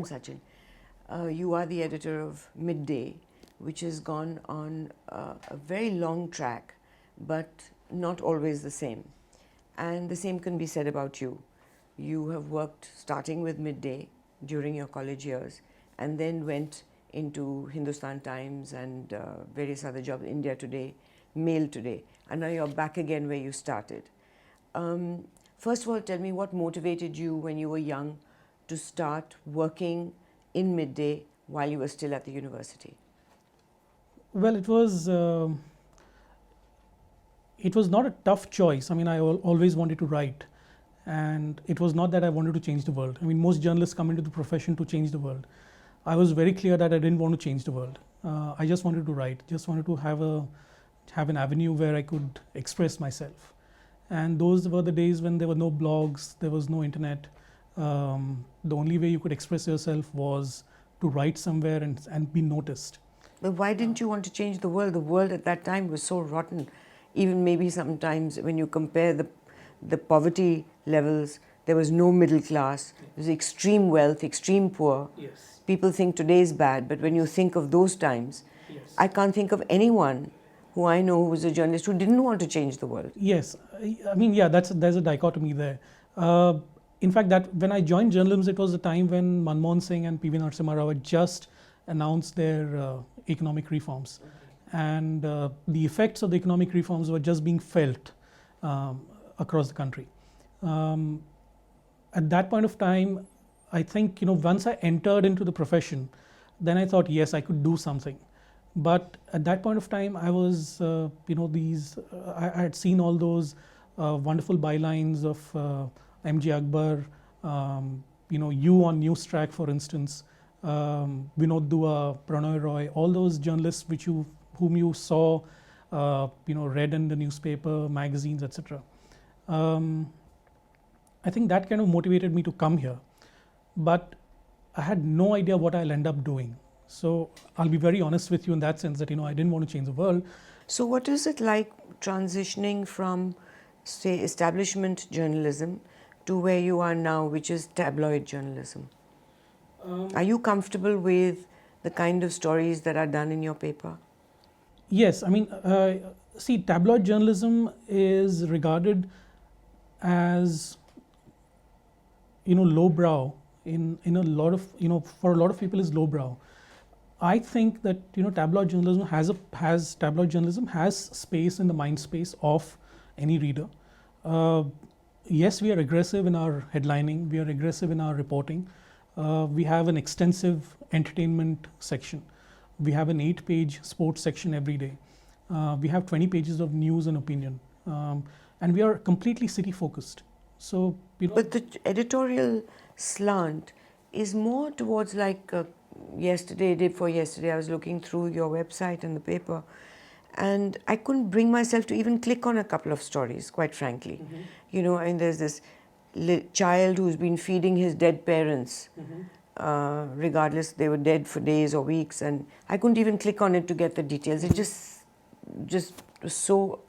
welcome, Sachin. You are the editor of Midday, which has gone on a very long track, but not always the same. And the same can be said about you. You have worked starting with Midday during your college years, and then went into Hindustan Times and various other jobs, India Today, Mail Today, and now you're back again where you started. First of all, tell me what motivated you when you were young to start working in Midday while you were still at the university? Well, it was not a tough choice. I mean, I always wanted to write, and it was not that I wanted to change the world. I mean, most journalists come into the profession to change the world. I was very clear that I didn't want to change the world. I just wanted to write, just wanted to have an avenue where I could express myself. And those were the days when there were no blogs, there was no internet. The only way you could express yourself was to write somewhere and be noticed. But why didn't you want to change the world? The world at that time was so rotten. Even maybe sometimes when you compare the poverty levels, there was no middle class. There was extreme wealth, extreme poor. Yes. People think today is bad, but when you think of those times, Yes. I can't think of anyone who I know who was a journalist who didn't want to change the world. Yes, I mean, yeah, there's a dichotomy there. In fact, that when I joined journalism, it was the time when Manmohan Singh and P.V. Narasimha Rao had just announced their economic reforms, and the effects of the economic reforms were just being felt across the country. At that point of time, I think, once I entered into the profession, then I thought, yes, I could do something. But at that point of time, I was, I had seen all those wonderful bylines of M.J. Akbar, you on News Track, for instance, Vinod Dua, Pranoy Roy, all those journalists whom you saw, read in the newspaper, magazines, etc. I think that kind of motivated me to come here. But I had no idea what I'll end up doing. So I'll be very honest with you in that sense that, I didn't want to change the world. So what is it like transitioning from, say, establishment journalism to where you are now, which is tabloid journalism? Are you comfortable with the kind of stories that are done in your paper? Yes, I mean, see, tabloid journalism is regarded as, lowbrow in a lot of, for a lot of people is lowbrow. I think that tabloid journalism has space in the mind space of any reader. Yes, we are aggressive in our headlining. We are aggressive in our reporting. We have an extensive entertainment section. We have an 8-page sports section every day. We have 20 pages of news and opinion, and we are completely city focused. So But the editorial slant is more towards like. Day for yesterday, I was looking through your website and the paper, and I couldn't bring myself to even click on a couple of stories, quite frankly. Mm-hmm. And there's this child who's been feeding his dead parents, regardless they were dead for days or weeks, and I couldn't even click on it to get the details. It just was so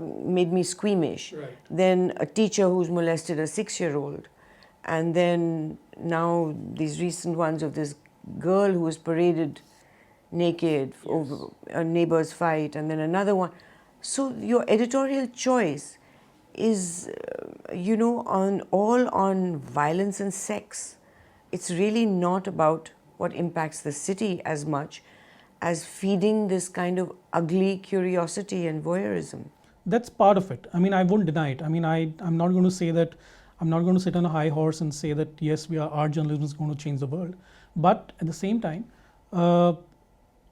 made me squeamish. Right. Then a teacher who's molested a 6-year-old, and then now these recent ones of this girl who was paraded naked over a neighbor's fight, and then another one. So your editorial choice is, on violence and sex. It's really not about what impacts the city as much as feeding this kind of ugly curiosity and voyeurism. That's part of it. I mean, I won't deny it. I mean, I'm not going to say that, I'm not going to sit on a high horse and say that, yes, our journalism is going to change the world. But at the same time, a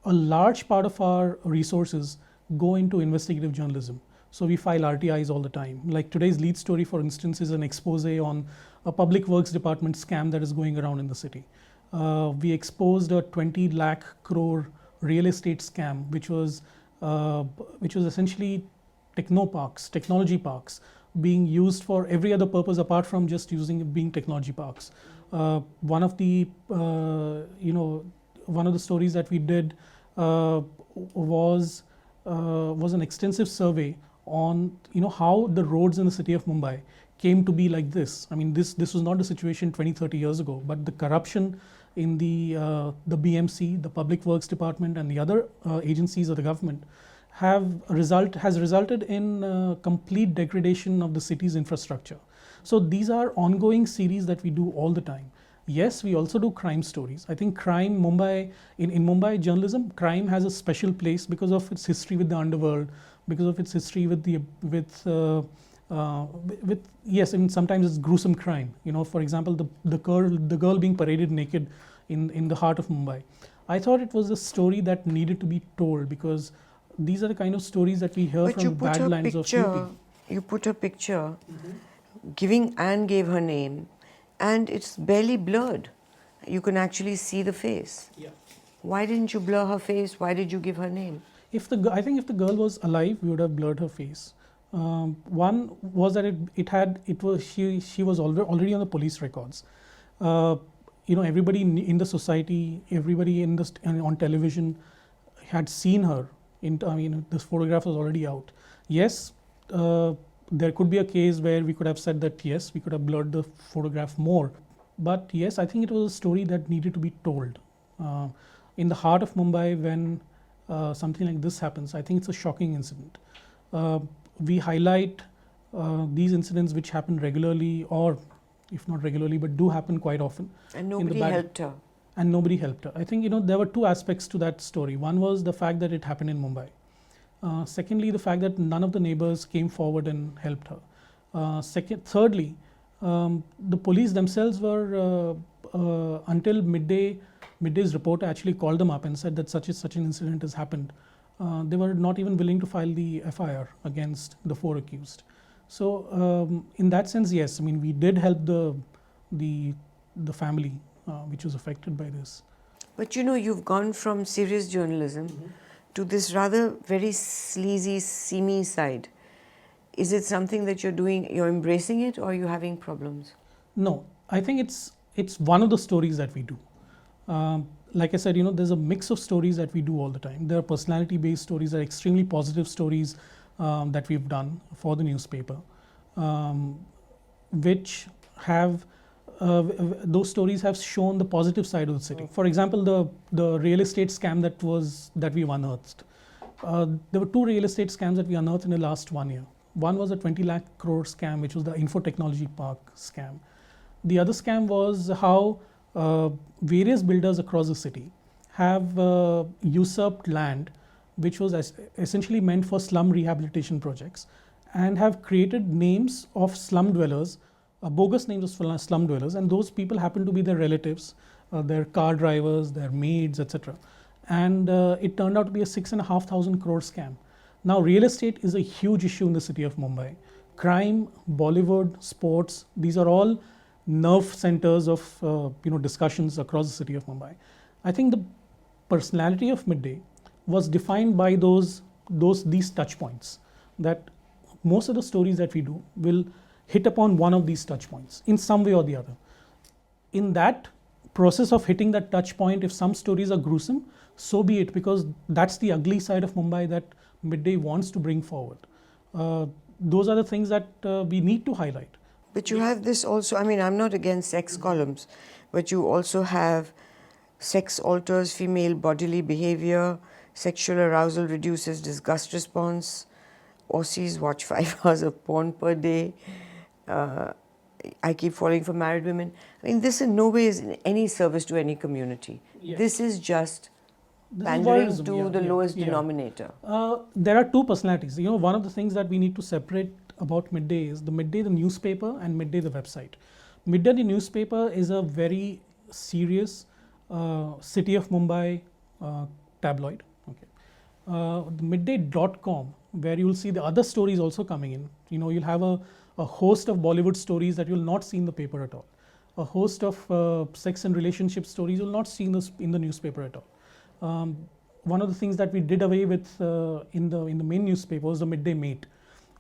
large part of our resources go into investigative journalism. So we file RTIs all the time. Like today's lead story, for instance, is an expose on a public works department scam that is going around in the city. We exposed a 20 lakh crore real estate scam, which was essentially technology parks being used for every other purpose apart from just being technology parks. One of the stories that we did was an extensive survey on how the roads in the city of Mumbai came to be like this. I mean, this was not the situation 20, 30 years ago, but the corruption in the BMC, the Public Works Department, and the other agencies of the government has resulted in complete degradation of the city's infrastructure. So these are ongoing series that we do all the time. Yes, we also do crime stories. I think crime, Mumbai, in Mumbai journalism, crime has a special place because of its history with the underworld, because of its history with yes, and sometimes it's gruesome crime. You know, for example, the girl being paraded naked in the heart of Mumbai. I thought it was a story that needed to be told, because these are the kind of stories that we hear But from the Badlands of UP. You put a picture, giving Anne gave her name, and it's barely blurred. You can actually see the face. Yeah. Why didn't you blur her face? Why did you give her name? I think if the girl was alive, we would have blurred her face. One was that she was already on the police records. You know, everybody in the society, everybody on television had seen her. I mean, this photograph was already out. Yes, there could be a case where we could have said that yes, we could have blurred the photograph more. But yes, I think it was a story that needed to be told. In the heart of Mumbai, when something like this happens, I think it's a shocking incident. We highlight these incidents which happen regularly, or if not regularly, but do happen quite often. And nobody helped her. And nobody helped her. I think, you know, there were two aspects to that story. One was the fact that it happened in Mumbai. Secondly, the fact that none of the neighbors came forward and helped her. Thirdly, the police themselves were, until Midday's reporter actually called them up and said that such an incident has happened. They were not even willing to file the FIR against the 4 accused. So in that sense, yes, I mean, we did help the family which was affected by this. But you know, you've gone from serious journalism to this rather very sleazy, seamy side. Is it something that you're embracing it, or are you having problems? No, I think it's one of the stories that we do. Like I said, you know, there's a mix of stories that we do all the time. There are personality-based stories, there are extremely positive stories that we've done for the newspaper, which have those stories have shown the positive side of the city. For example, the real estate scam that we unearthed. There were 2 real estate scams that we unearthed in the last 1 year. One was a 20 lakh crore scam, which was the Info Technology Park scam. The other scam was how various builders across the city have usurped land which was essentially meant for slum rehabilitation projects, and have created names of slum dwellers, bogus names of slum dwellers, and those people happen to be their relatives, their car drivers, their maids, etc. And it turned out to be a 6,500 crore scam. Now, real estate is a huge issue in the city of Mumbai. Crime, Bollywood, sports, these are all nerve centers of discussions across the city of Mumbai. I think the personality of Midday was defined by these touch points, that most of the stories that we do will hit upon one of these touch points in some way or the other. In that process of hitting that touch point, if some stories are gruesome, so be it, because that's the ugly side of Mumbai that Midday wants to bring forward. Those are the things that we need to highlight. But you have this also, I mean, I'm not against sex columns, but you also have sex alters female bodily behavior, sexual arousal reduces disgust response, Aussies watch 5 hours of porn per day, I keep falling for married women. I mean, this in no way is in any service to any community. Yes. This is just pandering to the lowest denominator. There are 2 personalities. You know, one of the things that we need to separate about Midday is the Midday the newspaper and Midday the website. Midday the newspaper is a very serious City of Mumbai tabloid. Okay. The midday.com, where you will see the other stories also coming in. You know, you'll have a host of Bollywood stories that you'll not see in the paper at all. A host of sex and relationship stories you'll not see in the newspaper at all. One of the things that we did away with in the main newspaper was the Midday Mate,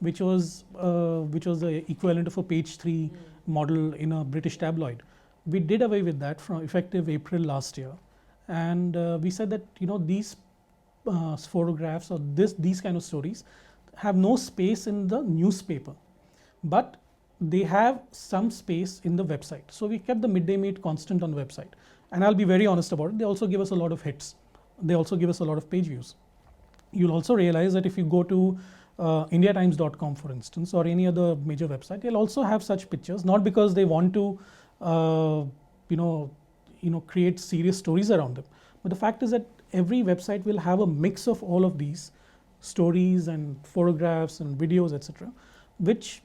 which was the equivalent of a page 3 model in a British tabloid. We did away with that from effective April last year, and we said that, you know, these photographs or these kind of stories have no space in the newspaper, but they have some space in the website. So we kept the midday meet constant on the website. And I'll be very honest about it, they also give us a lot of hits. They also give us a lot of page views. You'll also realize that if you go to indiatimes.com, for instance, or any other major website, they'll also have such pictures, not because they want to create serious stories around them, but the fact is that every website will have a mix of all of these stories and photographs and videos, etc., which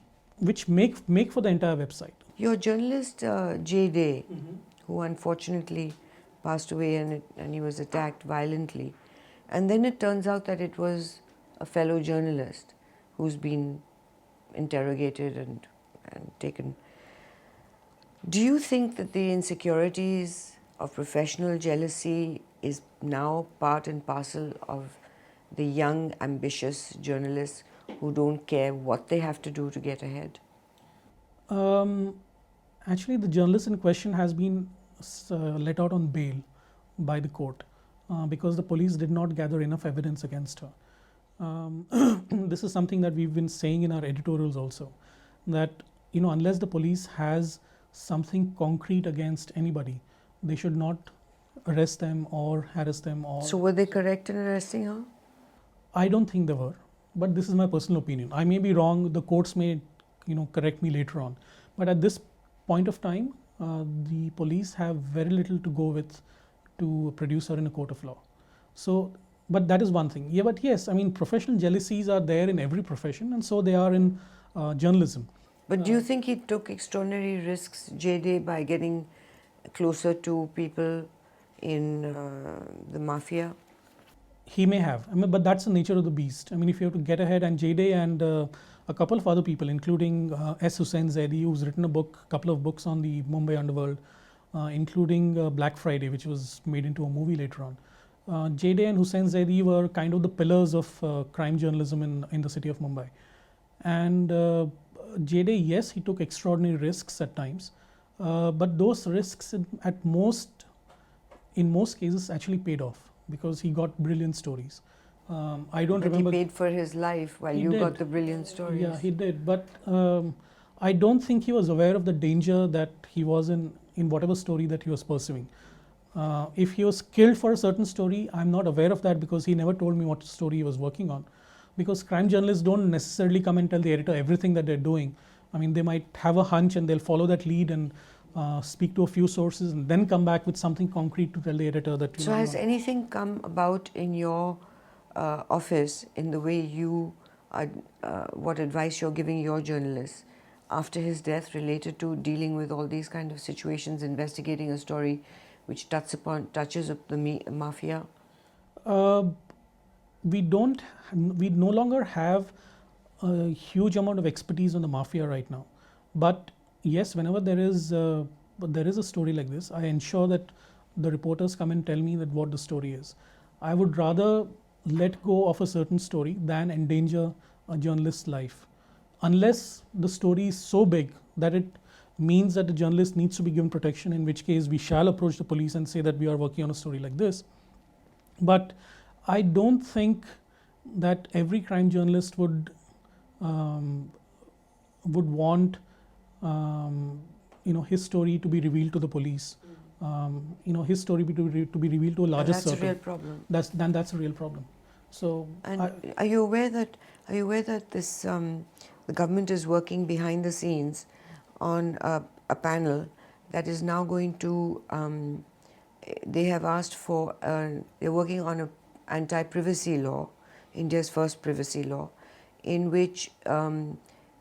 make for the entire website. Your journalist Jay Day, who unfortunately passed away and he was attacked violently, and then it turns out that it was a fellow journalist who's been interrogated and taken. Do you think that the insecurities of professional jealousy is now part and parcel of the young, ambitious journalists who don't care what they have to do to get ahead? Actually, the journalist in question has been let out on bail by the court because the police did not gather enough evidence against her. This is something that we've been saying in our editorials also, that unless the police has something concrete against anybody, they should not arrest them or harass them. Or so were they correct in arresting her? I don't think they were, but this is my personal opinion. I may be wrong. The courts may correct me later on, but at this point of time, the police have very little to go with to produce her in a court of law. So, but that is one thing. Yeah, but yes, I mean, professional jealousies are there in every profession, and so they are in journalism. But do you think he took extraordinary risks, J-Day, by getting closer to people in the mafia? He may have, but that's the nature of the beast. I mean, if you have to get ahead, and J-Day and a couple of other people, including S. Hussain Zaidi, who's written a couple of books on the Mumbai underworld, including Black Friday, which was made into a movie later on. J-Day and Hussain Zaidi were kind of the pillars of crime journalism in the city of Mumbai. And J-Day, yes, he took extraordinary risks at times, but those risks in most cases actually paid off because he got brilliant stories. I don't remember. He paid for his life while you got the brilliant stories. Yeah, he did, but I don't think he was aware of the danger that he was in whatever story that he was pursuing. If he was killed for a certain story, I'm not aware of that because he never told me what story he was working on. Because crime journalists don't necessarily come and tell the editor everything that they're doing. I mean, they might have a hunch and they'll follow that lead and speak to a few sources and then come back with something concrete to tell the editor that. So has anything come about in your office in the way you, what advice you're giving your journalists after his death related to dealing with all these kind of situations, investigating a story which touches up the mafia? We no longer have a huge amount of expertise on the mafia right now. But yes, whenever there is a story like this, I ensure that the reporters come and tell me that what the story is. I would rather let go of a certain story than endanger a journalist's life, unless the story is so big that it means that the journalist needs to be given protection, in which case we shall approach the police and say that we are working on a story like this. But I don't think that every crime journalist would want his story to be revealed to the police. His story to be revealed to a larger circle. That's a real problem. That's a real problem. So, and are you aware that this the government is working behind the scenes on a panel that is now going to they have asked for they're working on a anti-privacy law, India's first privacy law, in which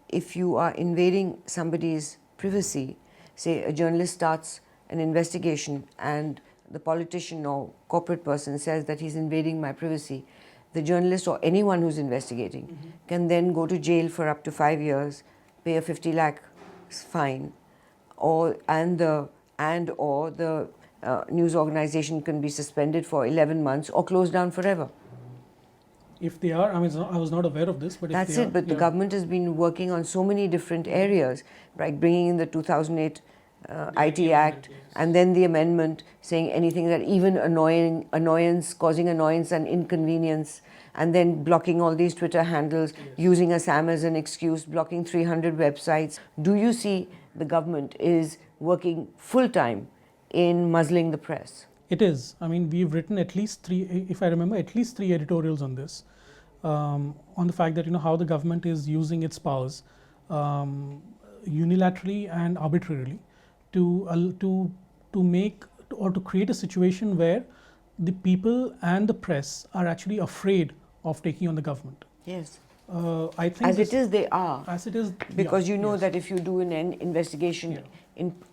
if you are invading somebody's privacy, say a journalist starts an investigation and the politician or corporate person says that he's invading my privacy, the journalist or anyone who's investigating can then go to jail for up to 5 years, pay a 50 lakh fine, or the news organization can be suspended for 11 months or closed down forever. If they are, I mean, I was not aware of this, but that's if they it. But the government has been working on so many different areas, like bringing in the 2008 IT Act, and then the amendment saying anything that even causing annoyance and inconvenience, and then blocking all these Twitter handles, using Assam as an excuse, blocking 300 websites. Do you see the government is working full time in muzzling the press? It is. I mean, we've written at least 3, if I remember, at least 3 editorials on this, on the fact that how the government is using its powers unilaterally and arbitrarily to make or to create a situation where the people and the press are actually afraid of taking on the government. Yes. I think as it is, they are. As it is, because that if you do an investigation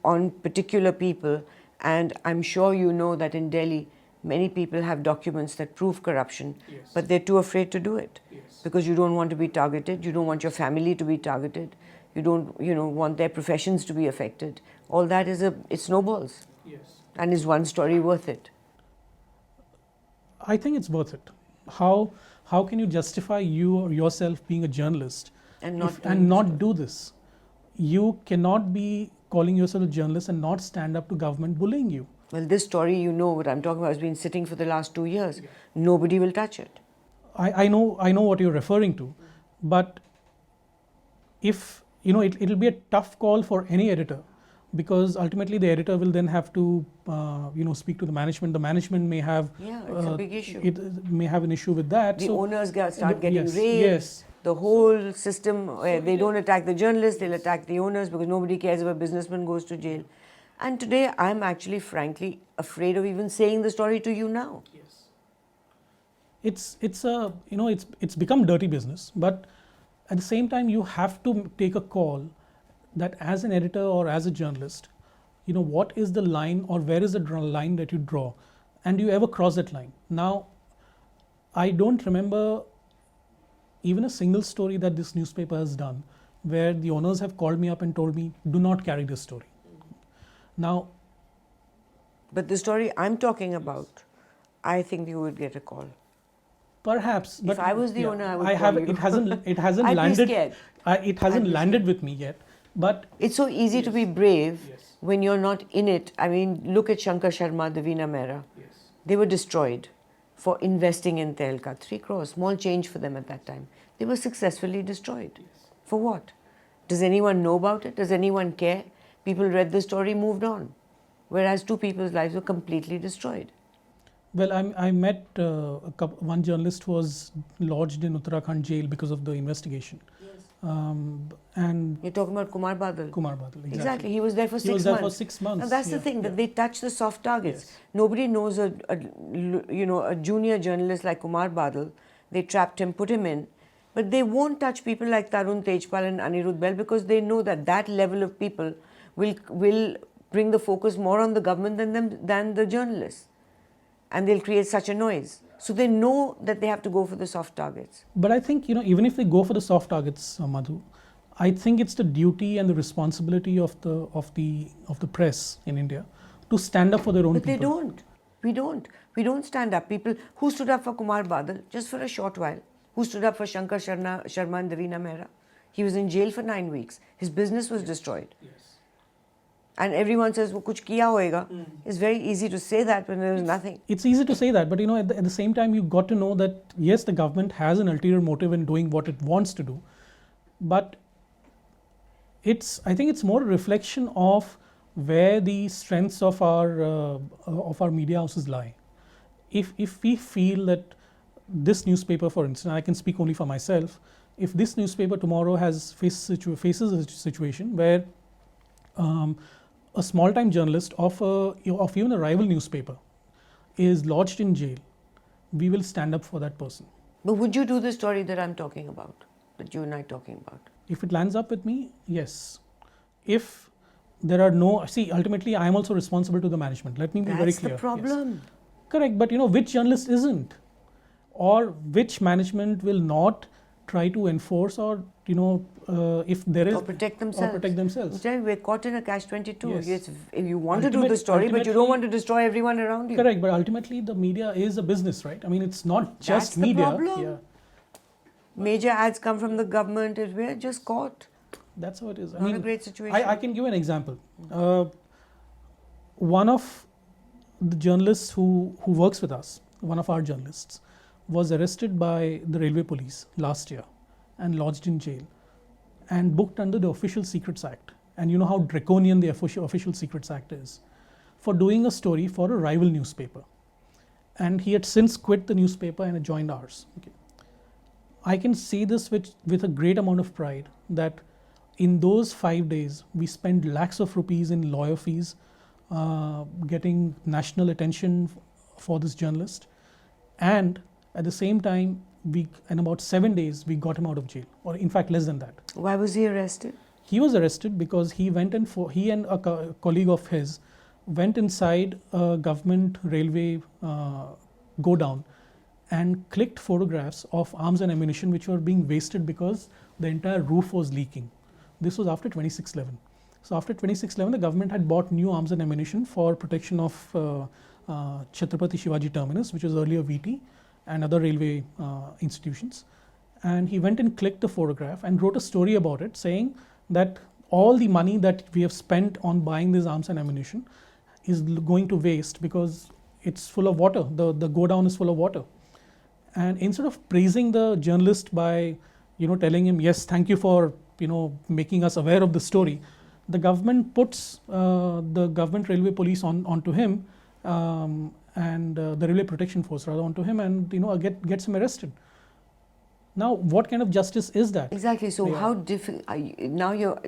on particular people, and I'm sure that in Delhi, many people have documents that prove corruption, but they're too afraid to do it because you don't want to be targeted, you don't want your family to be targeted, you don't want their professions to be affected. All that it snowballs. And is one story worth it? I think it's worth it. How can you justify you or yourself being a journalist and not do this? You cannot be calling yourself a journalist and not stand up to government bullying you. Well, this story, what I'm talking about, has been sitting for the last 2 years. Nobody will touch it. I know what you're referring to, but if it'll be a tough call for any editor, because ultimately the editor will then have to speak to the management. The management may have it's a big issue. It may have an issue with that. The owners start getting raised. Yes. The whole system, they don't attack the journalists, they'll attack the owners because nobody cares if a businessman goes to jail. And today, I'm actually, frankly, afraid of even saying the story to you now. It's become dirty business, but at the same time, you have to take a call that as an editor or as a journalist, what is the line or where is the line that you draw, and do you ever cross that line? Now, I don't remember even a single story that this newspaper has done where the owners have called me up and told me, do not carry this story. Now, but the story I'm talking about, I think you would get a call. Perhaps, but if I was the owner, I would call you. It hasn't I'd landed. Be scared. It hasn't landed with me yet. But it's so easy to be brave when you're not in it. I mean, look at Shankar Sharma, Davina Mehra. They were destroyed for investing in Telka. 3 crores, small change for them at that time. They were successfully destroyed. For what? Does anyone know about it? Does anyone care? People read the story, moved on. Whereas 2 people's lives were completely destroyed. Well, I met one journalist who was lodged in Uttarakhand jail because of the investigation. And you're talking about Kumar Badal. Kumar Badal, exactly. He was there for 6 months. He was there for 6 months. Now that's the thing, that they touch the soft targets. Nobody knows a junior journalist like Kumar Badal. They trapped him, put him in, but they won't touch people like Tarun Tejpal and Anirudh Bell because they know that level of people will bring the focus more on the government than the journalists, and they'll create such a noise. So they know that they have to go for the soft targets. But I think, even if they go for the soft targets, Madhu, I think it's the duty and the responsibility of the press in India to stand up for their own people. But they don't. We don't stand up. People who stood up for Kumar Badal just for a short while, who stood up for Shankar Sharma and Davina Mehra. He was in jail for 9 weeks. His business was destroyed. And everyone says, "Wo kuch kiya hoega." It's very easy to say that when there is nothing. It's easy to say that, but at the same time, you've got to know that yes, the government has an ulterior motive in doing what it wants to do, but I think it's more a reflection of where the strengths of our media houses lie. If we feel that this newspaper, for instance, I can speak only for myself, if this newspaper tomorrow faces a situation where a small-time journalist of even a rival newspaper is lodged in jail, we will stand up for that person. But would you do the story that I'm talking about, that you and I are talking about? If it lands up with me, yes. If there are ultimately I am also responsible to the management. Let me be very clear. That's the problem. Yes. Correct, but which journalist isn't? Or which management will not try to enforce or if there is, or protect themselves. We're caught in a catch-22. Yes. You want to do the story, but you don't want to destroy everyone around you. Correct, but ultimately the media is a business, right? I mean, it's not just media. That's the problem. Major ads come from the government. We're just caught. That's how it is. Not a great situation. I can give an example. one of the journalists who works with us, one of our journalists, was arrested by the railway police last year and lodged in jail and booked under the Official Secrets Act. And you know how draconian the Official Secrets Act is, for doing a story for a rival newspaper. And he had since quit the newspaper and had joined ours. Okay. I can say this with a great amount of pride, that in those 5 days, we spent lakhs of rupees in lawyer fees, getting national attention for this journalist. And at the same time, in about 7 days, we got him out of jail, or in fact less than that. Why was he arrested? He was arrested because he and a colleague of his went inside a government railway go down and clicked photographs of arms and ammunition which were being wasted because the entire roof was leaking. This was after 26/11. So after 26/11, the government had bought new arms and ammunition for protection of Chhatrapati Shivaji Terminus, which was earlier VT, and other railway institutions. And he went and clicked the photograph and wrote a story about it, saying that all the money that we have spent on buying these arms and ammunition is going to waste because it's full of water. The go down is full of water. And instead of praising the journalist by, telling him, yes, thank you for, making us aware of the story, the government puts the government railway police onto him, and the railway protection force rather onto him, and gets him arrested. Now, what kind of justice is that? Exactly. So how difficult? Now you're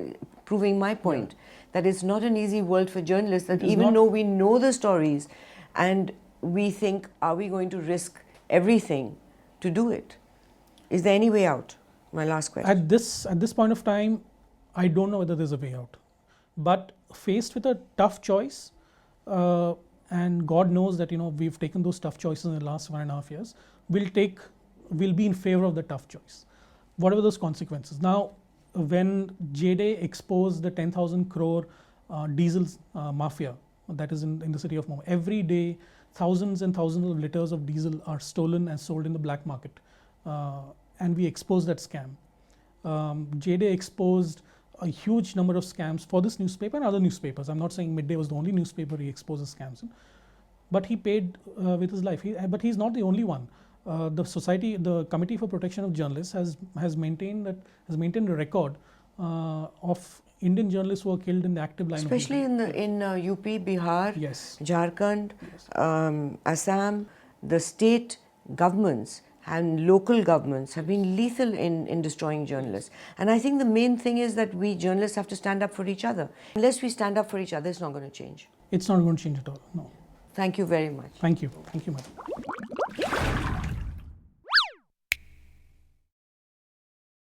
proving my point, that it's not an easy world for journalists. That even though we know the stories, and we think, are we going to risk everything to do it? Is there any way out? My last question. At this point of time, I don't know whether there's a way out. But faced with a tough choice, and God knows that we've taken those tough choices in the last 1.5 years, we'll be in favor of the tough choice, whatever those consequences. Now, when J-Day exposed the 10,000 crore diesel mafia that is in the city of Mumbai, every day thousands and thousands of liters of diesel are stolen and sold in the black market, and we exposed that scam. J-Day exposed a huge number of scams for this newspaper and other newspapers. I'm not saying Midday was the only newspaper he exposed scams in, but he paid with his life. But he's not the only one. The Committee for Protection of Journalists has maintained a record of Indian journalists who are killed in the active line especially of duty. in UP, Bihar, Yes. Jharkhand, Assam. The state governments and local governments have been lethal in destroying journalists. And I think the main thing is that we journalists have to stand up for each other. Unless we stand up for each other, it's not going to change. It's not going to change at all. No. Thank you very much. Thank you. Thank you, Madhu.